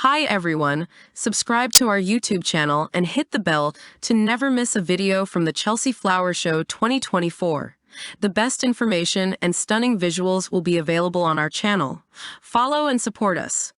Hi everyone, subscribe to our YouTube channel and hit the bell to never miss a video from the Chelsea Flower Show 2024. The best information and stunning visuals will be available on our channel. Follow and support us.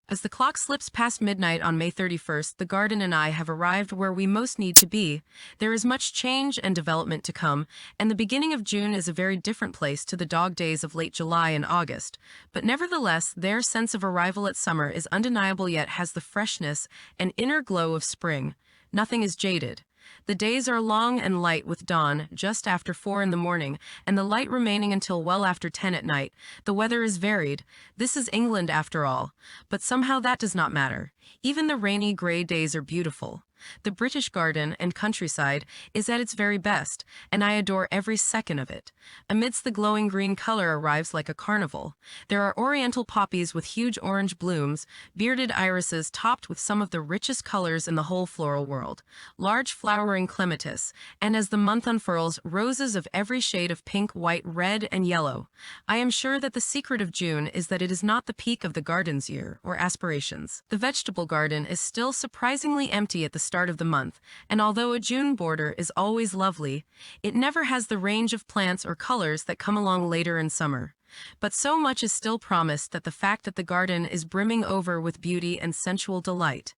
As the clock slips past midnight on May 31st, the garden and I have arrived where we most need to be. There is much change and development to come, and the beginning of June is a very different place to the dog days of late July and August. But nevertheless, their sense of arrival at summer is undeniable yet has the freshness and inner glow of spring. Nothing is jaded. The days are long and light with dawn just after 4 in the morning and the light remaining until well after 10 at night. The weather is varied. This is England after all. But somehow that does not matter. Even the rainy gray days are beautiful. The British garden and countryside is at its very best, and I adore every second of it. Amidst the glowing green color arrives like a carnival. There are Oriental poppies with huge orange blooms, bearded irises topped with some of the richest colors in the whole floral world, large flowering clematis, and as the month unfurls, roses of every shade of pink, white, red, and yellow. I am sure that the secret of June is that it is not the peak of the garden's year or aspirations. The vegetable garden is still surprisingly empty at the start of the month, and although a June border is always lovely, it never has the range of plants or colors that come along later in summer. But so much is still promised that the fact that the garden is brimming over with beauty and sensual delight.